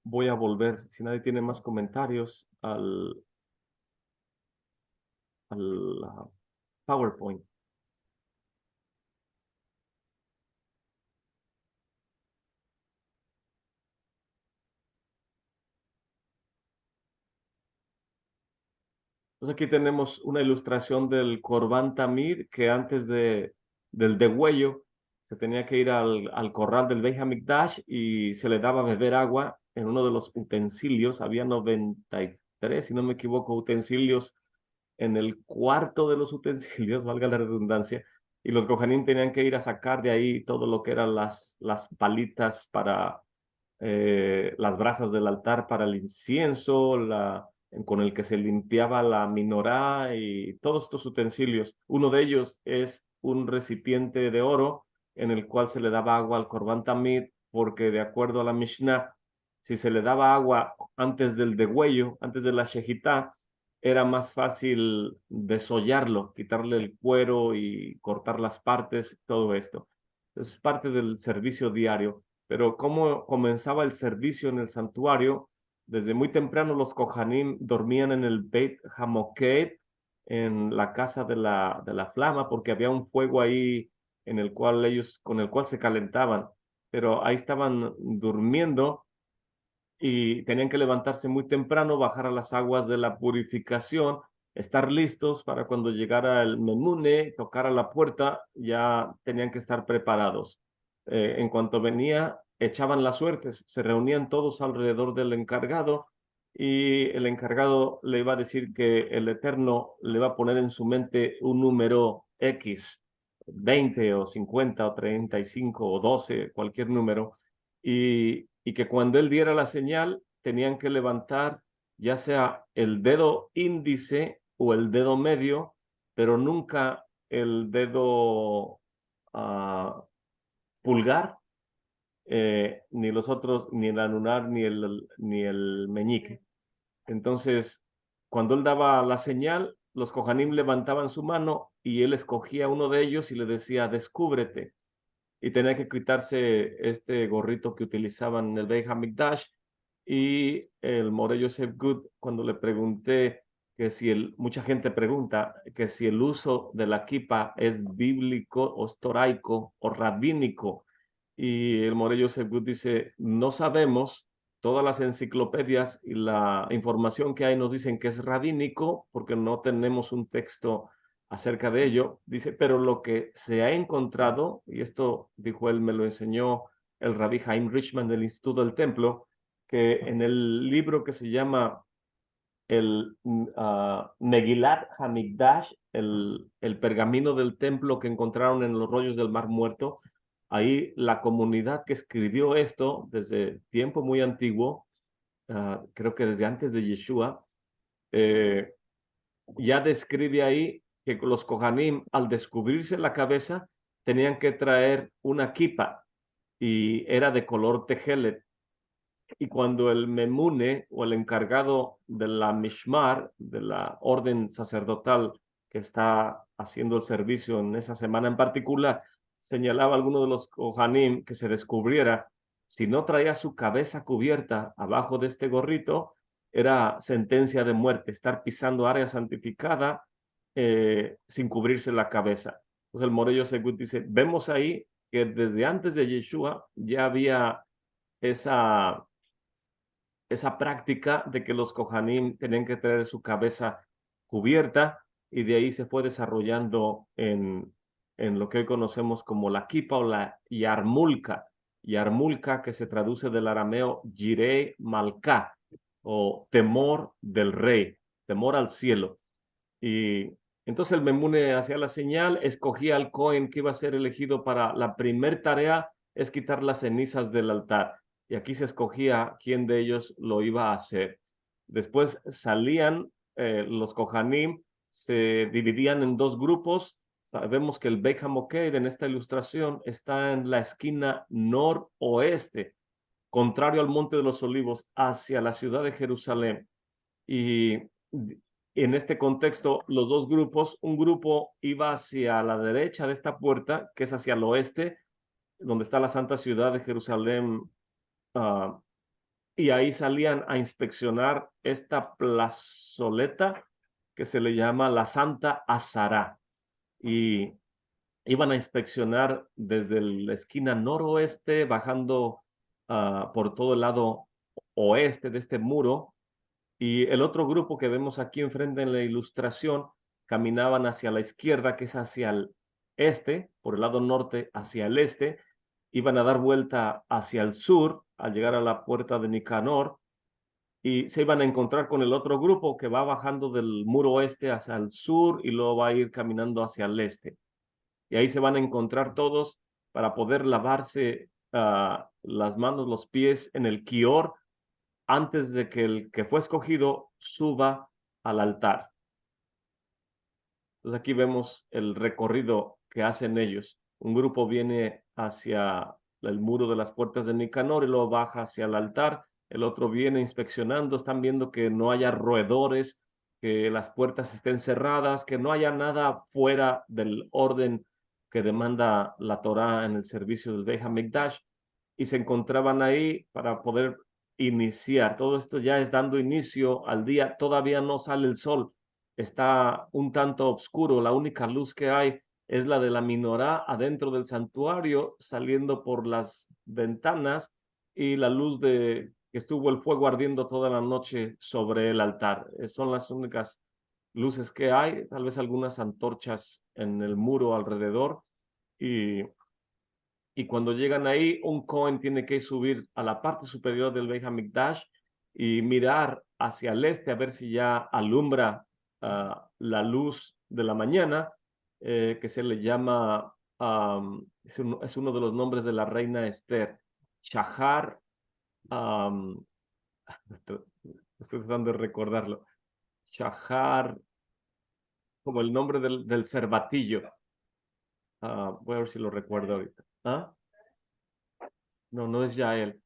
Voy a volver, si nadie tiene más comentarios, al PowerPoint. Entonces aquí tenemos una ilustración del Corban Tamid que antes del degüello se tenía que ir al corral del Beit HaMikdash y se le daba a beber agua en uno de los utensilios. Había 93, si no me equivoco, utensilios en el cuarto de los utensilios, valga la redundancia, y los Kohanim tenían que ir a sacar de ahí todo lo que eran las palitas para las brasas del altar para el incienso, con el que se limpiaba la minorá y todos estos utensilios. Uno de ellos es un recipiente de oro en el cual se le daba agua al Corban Tamid, porque de acuerdo a la Mishnah, si se le daba agua antes del degüello, antes de la shejitá, era más fácil desollarlo, quitarle el cuero y cortar las partes, todo esto. Es parte del servicio diario. Pero cómo comenzaba el servicio en el santuario, desde muy temprano los Kohanim dormían en el Beit Hamoked, en la casa de la flama, porque había un fuego ahí con el cual se calentaban, pero ahí estaban durmiendo y tenían que levantarse muy temprano, bajar a las aguas de la purificación, estar listos para cuando llegara el memune, tocar a la puerta, ya tenían que estar preparados. En cuanto venía, echaban las suertes, se reunían todos alrededor del encargado y el encargado le iba a decir que el Eterno le va a poner en su mente un número X, 20 o 50 o 35 o 12, cualquier número, y que cuando él diera la señal tenían que levantar ya sea el dedo índice o el dedo medio, pero nunca el dedo pulgar, ni los otros, ni el anular, ni el meñique. Entonces, cuando él daba la señal, los Kohanim levantaban su mano y él escogía uno de ellos y le decía, descúbrete. Y tenía que quitarse este gorrito que utilizaban en el Beit HaMikdash. Y el Moré Yosef Good, cuando le pregunté que mucha gente pregunta que si el uso de la kipa es bíblico o estoraico o rabínico. Y el Moré Yosef Good dice, no sabemos, todas las enciclopedias y la información que hay nos dicen que es rabínico porque no tenemos un texto acerca de ello. Dice, pero lo que se ha encontrado, y esto dijo él, me lo enseñó el rabí Haim Richman del Instituto del Templo, que en el libro que se llama el Megilat Hamikdash, el pergamino del templo que encontraron en los rollos del Mar Muerto, ahí la comunidad que escribió esto desde tiempo muy antiguo, creo que desde antes de Yeshua, ya describe ahí que los Kohanim, al descubrirse la cabeza, tenían que traer una kipa y era de color tejelet. Y cuando el memune o el encargado de la mishmar, de la orden sacerdotal que está haciendo el servicio en esa semana en particular, señalaba a alguno de los Kohanim que se descubriera, si no traía su cabeza cubierta abajo de este gorrito, era sentencia de muerte, estar pisando área santificada sin cubrirse la cabeza. Entonces el Morello Según dice, vemos ahí que desde antes de Yeshua ya había esa práctica de que los Kohanim tenían que tener su cabeza cubierta y de ahí se fue desarrollando en lo que hoy conocemos como la kipa o la yarmulka. Yarmulka, que se traduce del arameo Jirei Malka. o temor del rey, temor al cielo. Y entonces el Memune hacía la señal, escogía al Cohen que iba a ser elegido para la primer tarea, es quitar las cenizas del altar. Y aquí se escogía quién de ellos lo iba a hacer. Después salían los Kohanim, se dividían en dos grupos. Sabemos que el Beit HaMoked en esta ilustración está en la esquina noroeste, contrario al Monte de los Olivos, hacia la ciudad de Jerusalén. Y en este contexto, los dos grupos, un grupo iba hacia la derecha de esta puerta, que es hacia el oeste, donde está la santa ciudad de Jerusalén, y ahí salían a inspeccionar esta plazoleta que se le llama la Santa Azara. Y iban a inspeccionar desde la esquina noroeste, bajando por todo el lado oeste de este muro. Y el otro grupo que vemos aquí enfrente en la ilustración caminaban hacia la izquierda, que es hacia el este, por el lado norte hacia el este, iban a dar vuelta hacia el sur al llegar a la puerta de Nicanor y se iban a encontrar con el otro grupo que va bajando del muro oeste hacia el sur y luego va a ir caminando hacia el este. Y ahí se van a encontrar todos para poder lavarse las manos, los pies en el Kior antes de que el que fue escogido suba al altar. Entonces aquí vemos el recorrido que hacen ellos. Un grupo viene hacia el muro de las puertas de Nicanor y luego baja hacia el altar. El otro viene inspeccionando, están viendo que no haya roedores, que las puertas estén cerradas, que no haya nada fuera del orden que demanda la Torá en el servicio del Beit HaMikdash. Y se encontraban ahí para poder iniciar. Todo esto ya es dando inicio al día. Todavía no sale el sol, está un tanto oscuro. La única luz que hay es la de la menorá adentro del santuario, saliendo por las ventanas, y la luz de que estuvo el fuego ardiendo toda la noche sobre el altar. Son las únicas luces que hay, tal vez algunas antorchas en el muro alrededor. Y cuando llegan ahí, un Cohen tiene que subir a la parte superior del Beit HaMikdash y mirar hacia el este a ver si ya alumbra la luz de la mañana, que se le llama, es uno de los nombres de la reina Esther, Shahar, estoy tratando de recordarlo, Shahar, como el nombre del cervatillo. Voy a ver si lo recuerdo ahorita. No, no es Yael.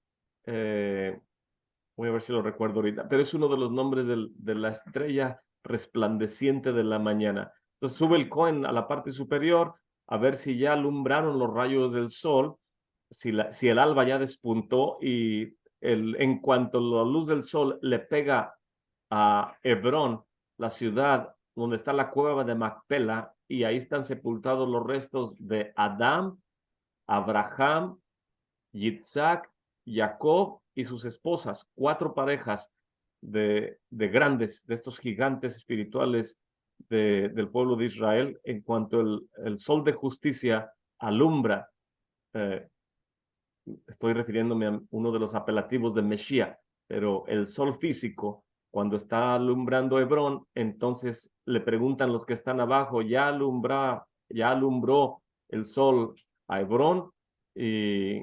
Voy a ver si lo recuerdo ahorita, pero es uno de los nombres de la estrella resplandeciente de la mañana. Entonces sube el Cohen a la parte superior a ver si ya alumbraron los rayos del sol, si el alba ya despuntó y en cuanto la luz del sol le pega a Hebrón, la ciudad donde está la cueva de Macpela, y ahí están sepultados los restos de Adán, Abraham, Yitzhak, Jacob y sus esposas, 4 parejas de grandes, de estos gigantes espirituales del pueblo de Israel. En cuanto el sol de justicia alumbra, estoy refiriéndome a uno de los apelativos de Mesías, pero el sol físico, cuando está alumbrando Hebrón, entonces le preguntan los que están abajo, ya alumbró el sol a Hebrón, y,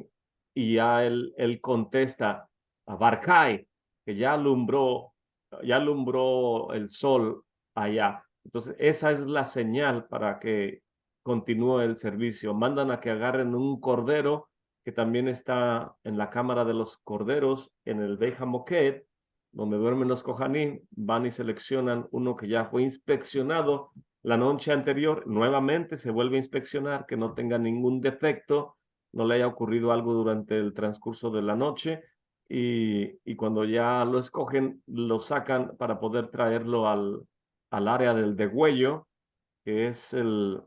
y ya él contesta a Barcay, que ya alumbró el sol allá. Entonces esa es la señal para que continúe el servicio. Mandan a que agarren un cordero que también está en la cámara de los corderos, en el Beit HaMoked, donde duermen los Kohanim. Van y seleccionan uno que ya fue inspeccionado la noche anterior, nuevamente se vuelve a inspeccionar, que no tenga ningún defecto, no le haya ocurrido algo durante el transcurso de la noche, y cuando ya lo escogen, lo sacan para poder traerlo al área del degüello, que es al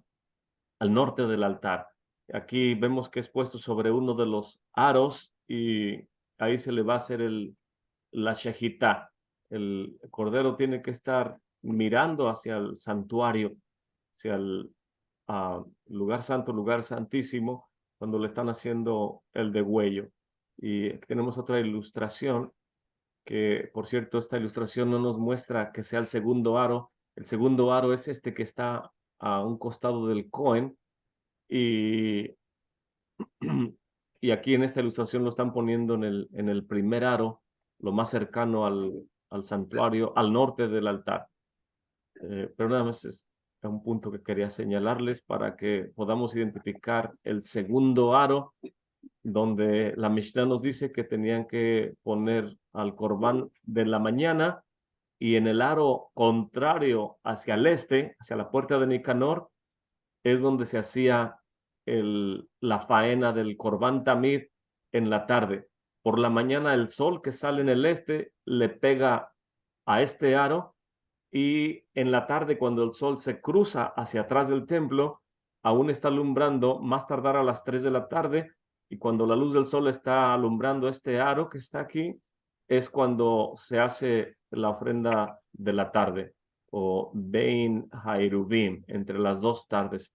norte del altar. Aquí vemos que es puesto sobre uno de los aros y ahí se le va a hacer la shejitá. El cordero tiene que estar mirando hacia el santuario, hacia el lugar santo, lugar santísimo, cuando le están haciendo el degüello. Y tenemos otra ilustración que por cierto esta ilustración no nos muestra que sea el segundo aro. El segundo aro es este que está a un costado del Cohen, y, y aquí en esta ilustración lo están poniendo en el primer aro, lo más cercano al santuario, al norte del altar. Pero nada más es un punto que quería señalarles para que podamos identificar el segundo aro, donde la Mishnah nos dice que tenían que poner al corbán de la mañana, y en el aro contrario hacia el este, hacia la puerta de Nicanor, es donde se hacía la faena del corbán tamid en la tarde. Por la mañana el sol que sale en el este le pega a este aro, y en la tarde cuando el sol se cruza hacia atrás del templo, aún está alumbrando, más tardar a las 3 de la tarde, y cuando la luz del sol está alumbrando este aro que está aquí, es cuando se hace la ofrenda de la tarde, o Bein Hairubim, entre las dos tardes.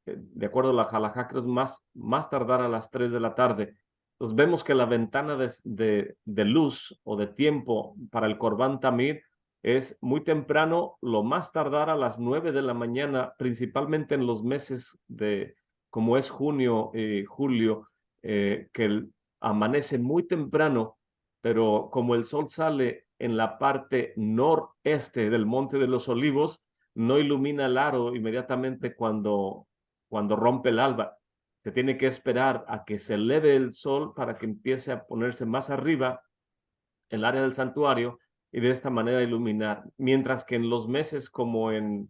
De acuerdo a la halajá, creo es más tardar a las 3 de la tarde. Entonces vemos que la ventana de luz o de tiempo para el Corbán Tamid es muy temprano, lo más tardar a las 9 de la mañana, principalmente en los meses como es junio y julio, que amanece muy temprano, pero como el sol sale en la parte noreste del Monte de los Olivos, no ilumina el aro inmediatamente cuando rompe el alba. Se tiene que esperar a que se eleve el sol para que empiece a ponerse más arriba el área del santuario, y de esta manera iluminar. Mientras que en los meses como en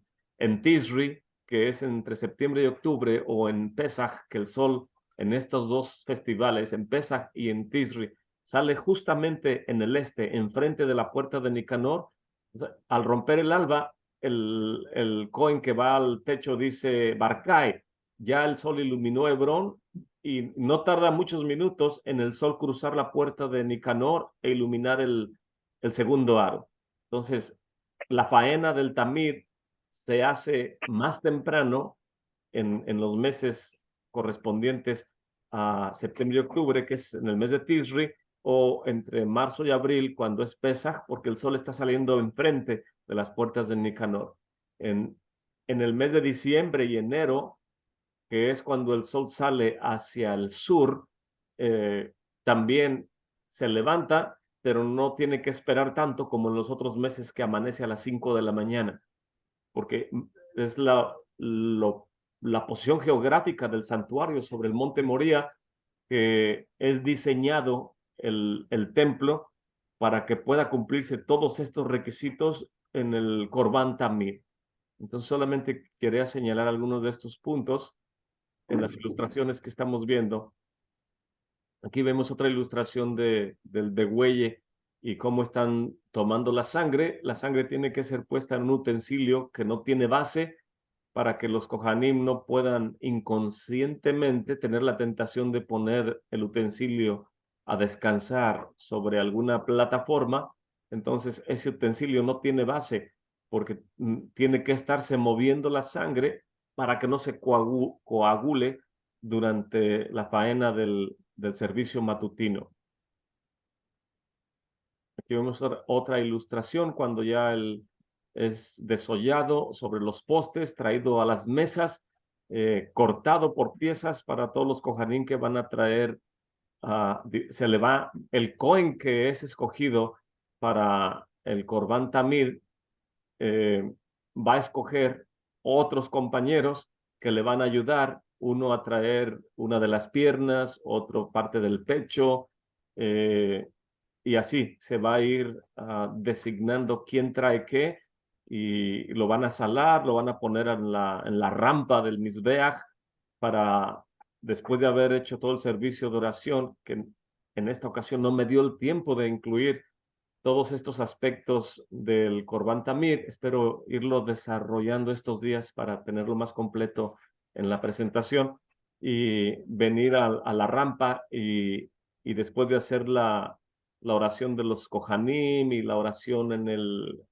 Tisri, que es entre septiembre y octubre, o en Pesach, que el sol en estos dos festivales, en Pesach y en Tisri, sale justamente en el este, enfrente de la puerta de Nicanor. O sea, al romper el alba, el Cohen que va al techo dice Barcay, ya el sol iluminó Hebrón, y no tarda muchos minutos en el sol cruzar la puerta de Nicanor e iluminar el segundo aro. Entonces, la faena del Tamid se hace más temprano en los meses correspondientes a septiembre y octubre, que es en el mes de Tisri, o entre marzo y abril, cuando es Pesach, porque el sol está saliendo enfrente de las puertas de Nicanor. En el mes de diciembre y enero, que es cuando el sol sale hacia el sur, también se levanta, pero no tiene que esperar tanto como en los otros meses, que amanece a las 5 de la mañana, porque es la posición geográfica del santuario sobre el monte Moría, que es diseñado el templo para que pueda cumplirse todos estos requisitos en el Corbán Tamid. Entonces solamente quería señalar algunos de estos puntos en las ilustraciones que estamos viendo. Aquí vemos otra ilustración del degüelle y cómo están tomando la sangre. La sangre tiene que ser puesta en un utensilio que no tiene base, para que los kohanim no puedan inconscientemente tener la tentación de poner el utensilio a descansar sobre alguna plataforma. Entonces ese utensilio no tiene base, porque tiene que estarse moviendo la sangre para que no se coagule durante la faena del servicio matutino. Aquí vemos otra ilustración cuando ya es desollado sobre los postes, traído a las mesas, cortado por piezas para todos los kohanim que van a traer. Se le va el Cohen que es escogido para el Corbán Tamid, va a escoger otros compañeros que le van a ayudar, uno a traer una de las piernas, otro parte del pecho, y así se va a ir designando quién trae qué, y lo van a salar, lo van a poner en la rampa del Mizbeach, para, después de haber hecho todo el servicio de oración, que en esta ocasión no me dio el tiempo de incluir todos estos aspectos del Corbán Tamid. Espero irlo desarrollando estos días para tenerlo más completo en la presentación, y venir a la rampa, y después de hacer la oración de los Kohanim y la oración en el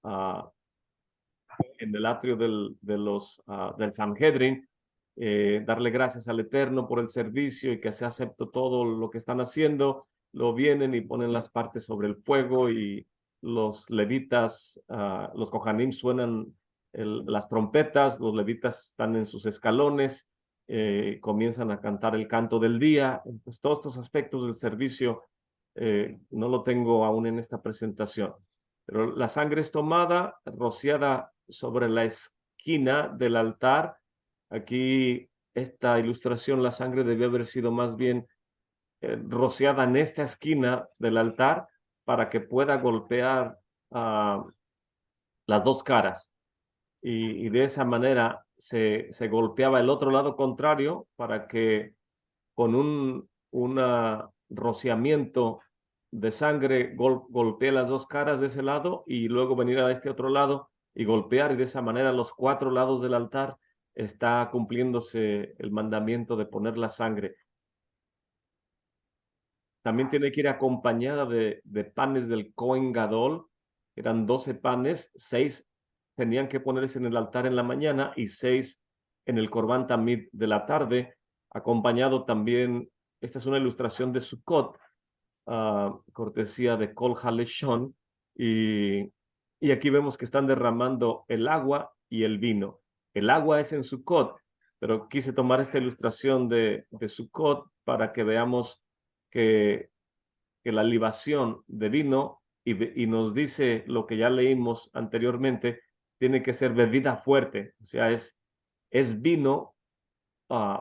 atrio del Sanhedrin, darle gracias al Eterno por el servicio y que se aceptó todo lo que están haciendo. Lo vienen y ponen las partes sobre el fuego y los levitas, los Kohanim suenan las trompetas, los levitas están en sus escalones, comienzan a cantar el canto del día. Pues todos estos aspectos del servicio no lo tengo aún en esta presentación. Pero la sangre es tomada, rociada sobre la esquina del altar. Aquí esta ilustración, la sangre debió haber sido más bien rociada en esta esquina del altar para que pueda golpear las dos caras. Y de esa manera se golpeaba el otro lado contrario para que con un rociamiento de sangre golpee las dos caras de ese lado y luego venir a este otro lado y golpear, y de esa manera los cuatro lados del altar está cumpliéndose el mandamiento de poner la sangre. También tiene que ir acompañada de panes del Cohen Gadol. Eran 12 panes, 6 tenían que ponerse en el altar en la mañana y 6 en el Corban Tamid de la tarde, acompañado también, esta es una ilustración de Sukkot, cortesía de Kol HaLeshon, y aquí vemos que están derramando el agua y el vino. El agua es en Sukkot, pero quise tomar esta ilustración de Sukkot para que veamos que la libación de vino, y nos dice lo que ya leímos anteriormente, tiene que ser bebida fuerte, o sea, es vino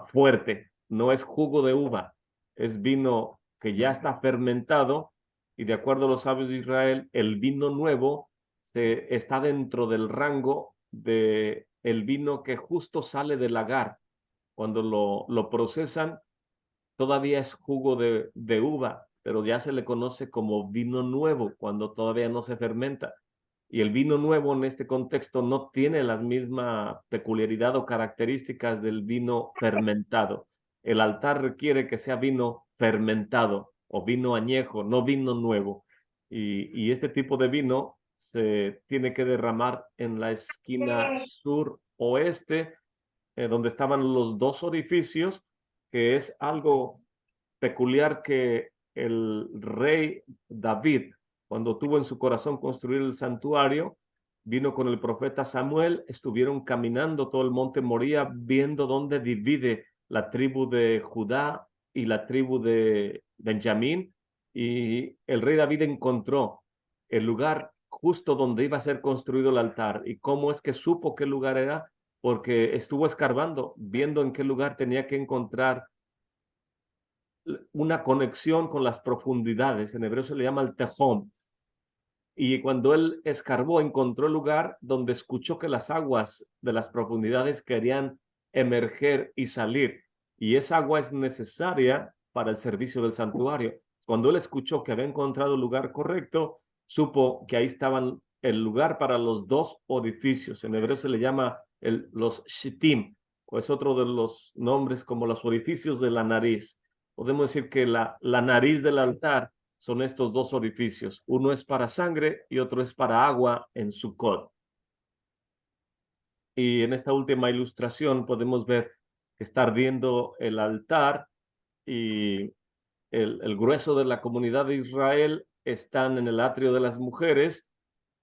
fuerte, no es jugo de uva, es vino que ya está fermentado, y de acuerdo a los sabios de Israel, el vino nuevo está dentro del rango de el vino que justo sale del lagar. Cuando lo procesan, todavía es jugo de uva, pero ya se le conoce como vino nuevo cuando todavía no se fermenta. Y el vino nuevo en este contexto no tiene la misma peculiaridad o características del vino fermentado. El altar requiere que sea vino fermentado o vino añejo, no vino nuevo. Y este tipo de vino se tiene que derramar en la esquina sur-oeste, donde estaban los dos orificios, que es algo peculiar que el rey David, cuando tuvo en su corazón construir el santuario, vino con el profeta Samuel, estuvieron caminando todo el monte Moría, viendo dónde divide la tribu de Judá y la tribu de Benjamín, y el rey David encontró el lugar justo donde iba a ser construido el altar. ¿Y cómo es que supo qué lugar era? Porque estuvo escarbando, viendo en qué lugar tenía que encontrar una conexión con las profundidades. En hebreo se le llama el tejón. Y cuando él escarbó, encontró el lugar donde escuchó que las aguas de las profundidades querían emerger y salir. Y esa agua es necesaria para el servicio del santuario. Cuando él escuchó que había encontrado el lugar correcto, supo que ahí estaban el lugar para los dos orificios. En hebreo se le llama los shitim, o es otro de los nombres como los orificios de la nariz. Podemos decir que la nariz del altar son estos dos orificios. Uno es para sangre y otro es para agua en Sukkot. Y en esta última ilustración podemos ver que está ardiendo el altar, y el grueso de la comunidad de Israel están en el atrio de las mujeres.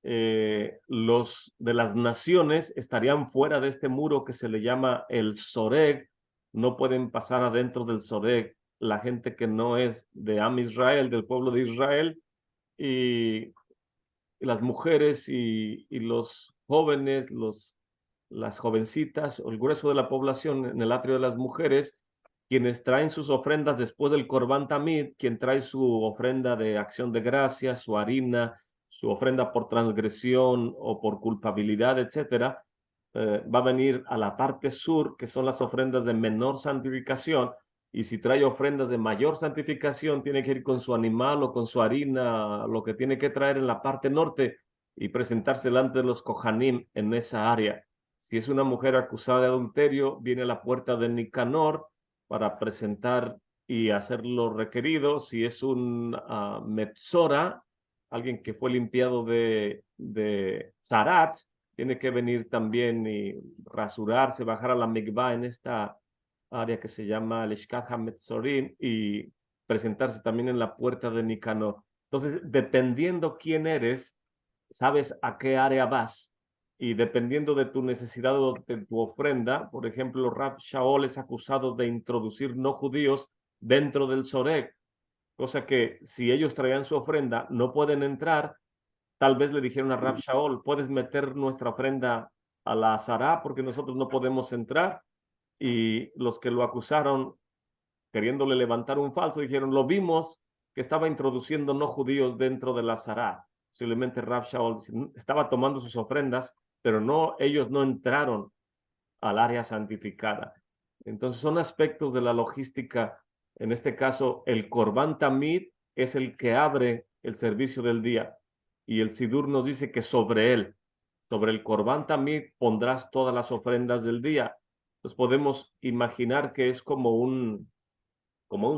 Los de las naciones estarían fuera de este muro que se le llama el Soreg. No pueden pasar adentro del Soreg la gente que no es de Am Israel, del pueblo de Israel, y las mujeres y los jóvenes, las jovencitas, o el grueso de la población en el atrio de las mujeres, quienes traen sus ofrendas después del Corban Tamid, quien trae su ofrenda de acción de gracias, su harina, su ofrenda por transgresión o por culpabilidad, etcétera, va a venir a la parte sur, que son las ofrendas de menor santificación, y si trae ofrendas de mayor santificación, tiene que ir con su animal o con su harina, lo que tiene que traer en la parte norte, y presentarse delante de los Kohanim en esa área. Si es una mujer acusada de adulterio, viene a la puerta de Nicanor para presentar y hacer lo requerido. Si es un Metzora, alguien que fue limpiado de Zarat, tiene que venir también y rasurarse, bajar a la mikvah en esta área que se llama Lishkat HaMetzorim y presentarse también en la puerta de Nicanor. Entonces, dependiendo quién eres, sabes a qué área vas y dependiendo de tu necesidad o de tu ofrenda, por ejemplo, Rab Shaol es acusado de introducir no judíos dentro del Soreg, cosa que si ellos traían su ofrenda no pueden entrar. Tal vez le dijeron a Rab Shaol, puedes meter nuestra ofrenda a la Azara porque nosotros no podemos entrar. Y los que lo acusaron, queriéndole levantar un falso, dijeron, lo vimos que estaba introduciendo no judíos dentro de la Azara. Posiblemente Rab Shaol estaba tomando sus ofrendas, pero no, ellos no entraron al área santificada. Entonces son aspectos de la logística. En este caso, el Corban Tamid es el que abre el servicio del día. Y el Sidur nos dice que sobre él, sobre el Corban Tamid, pondrás todas las ofrendas del día. Entonces podemos imaginar que es como un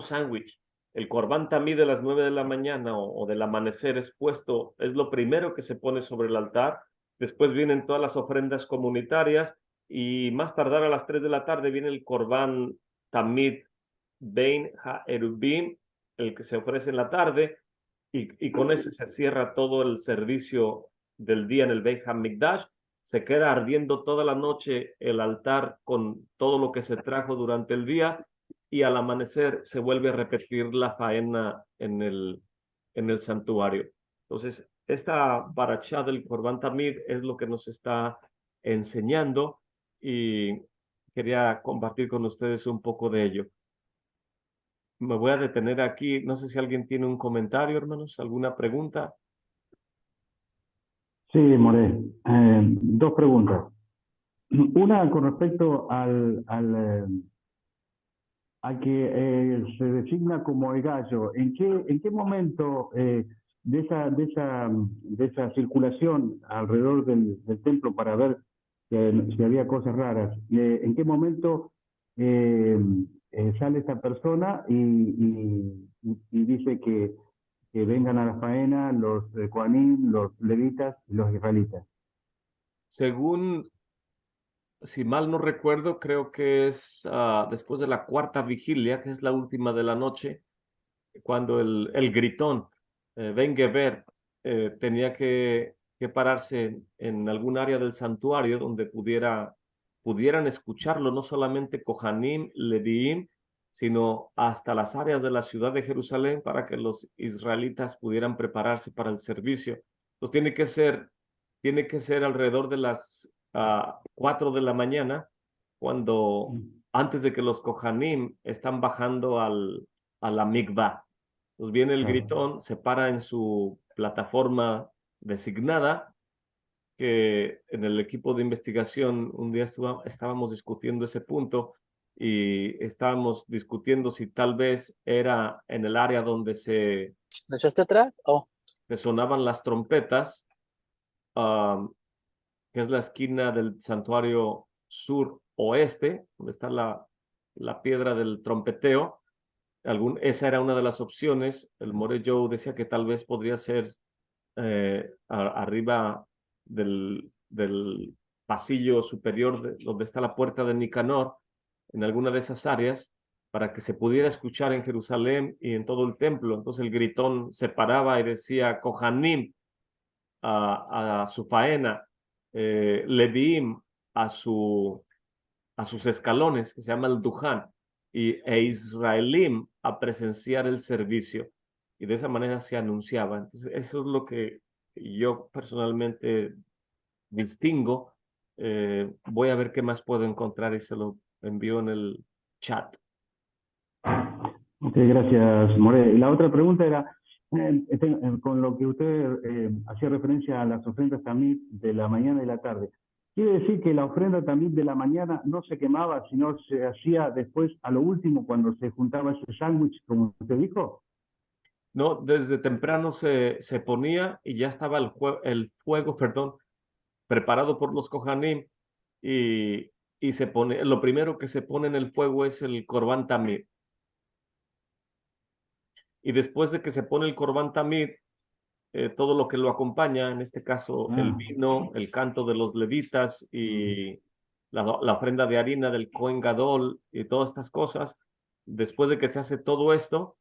sándwich. El Corban Tamid de las 9 de la mañana o del amanecer es puesto, es lo primero que se pone sobre el altar. Después vienen todas las ofrendas comunitarias y más tardar a las 3 de la tarde viene el Corban Tamid Bein HaErubim, el que se ofrece en la tarde, y con ese se cierra todo el servicio del día en el Beit HaMikdash. Se queda ardiendo toda la noche el altar con todo lo que se trajo durante el día y al amanecer se vuelve a repetir la faena en el santuario. Entonces, esta parashá del Corban Tamid es lo que nos está enseñando y quería compartir con ustedes un poco de ello. Me voy a detener aquí. No sé si alguien tiene un comentario, hermanos, alguna pregunta. Sí, More. Dos preguntas. Una con respecto a que se designa como el gallo. ¿En qué momento de esa circulación alrededor del templo para ver si había cosas raras, en qué momento sale esta persona y dice que vengan a la faena los Kohanim, los levitas y los israelitas? Según, si mal no recuerdo, creo que es después de la cuarta vigilia, que es la última de la noche, cuando el gritón, Ben Geber, tenía que pararse en algún área del santuario donde pudieran escucharlo, no solamente Kohanim, Leviim, sino hasta las áreas de la ciudad de Jerusalén para que los israelitas pudieran prepararse para el servicio. Entonces tiene que ser alrededor de las 4 de la mañana, cuando antes de que los Kohanim están bajando a la mikvah. Pues viene el gritón, se para en su plataforma designada, que en el equipo de investigación un día estábamos discutiendo ese punto y estábamos discutiendo si tal vez era en el área donde ¿Lo echaste atrás? Oh. se sonaban las trompetas, que es la esquina del santuario sur-oeste, donde está la piedra del trompeteo. Esa era una de las opciones. El More Joe decía que tal vez podría ser arriba del pasillo superior donde está la puerta de Nicanor, en alguna de esas áreas, para que se pudiera escuchar en Jerusalén y en todo el templo. Entonces el gritón se paraba y decía Kohanim a su faena, Leviim a sus escalones, que se llama el Duhan, e Israelim a presenciar el servicio. Y de esa manera se anunciaba. Entonces, eso es lo que yo personalmente distingo. Voy a ver qué más puedo encontrar y se lo envío en el chat. Ok, gracias, More. La otra pregunta era, con lo que usted hacía referencia a las ofrendas también de la mañana y la tarde. ¿Quiere decir que la ofrenda también de la mañana no se quemaba, sino se hacía después, a lo último, cuando se juntaba ese sándwich, como usted dijo? No, desde temprano se ponía y ya estaba el fuego, perdón, preparado por los Kohanim y se pone, lo primero que se pone en el fuego es el Corban Tamid. Y después de que se pone el Corban Tamid, todo lo que lo acompaña, en este caso el Ah. vino, el canto de los levitas y la ofrenda de harina del Cohen Gadol y todas estas cosas. Después de que se hace todo esto,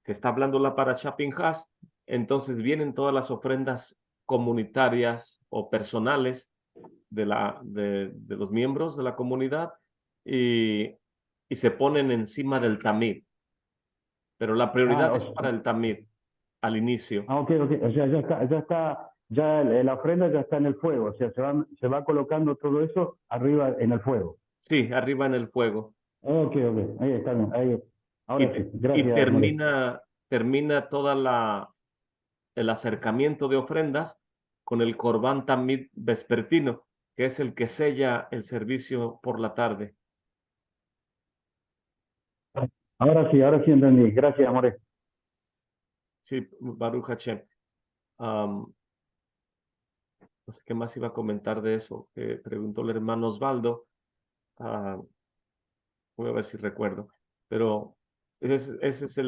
que está hablando la Parashá Pinhas, entonces vienen todas las ofrendas comunitarias o personales de los miembros de la comunidad y se ponen encima del tamid. Pero la prioridad Ah, es para el tamid al inicio. ok, ok. O sea, ya la ofrenda ya está en el fuego. O sea, se va colocando todo eso arriba en el fuego. Sí, arriba en el fuego. Ok, ok. Ahí está bien. Ahí. Y, Ahora sí. y Gracias, More. termina el acercamiento de ofrendas con el Corbán Tamid vespertino, que es el que sella el servicio por la tarde. Ahora sí entendí. Gracias, More. Sí, Baruch Hashem. No sé qué más iba a comentar de eso, que preguntó el hermano Osvaldo. Voy a ver si recuerdo. Pero ese es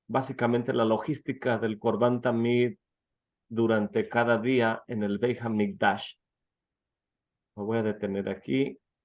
básicamente la logística del Corbán Tamid durante cada día en el Beit HaMikdash. Me voy a detener aquí.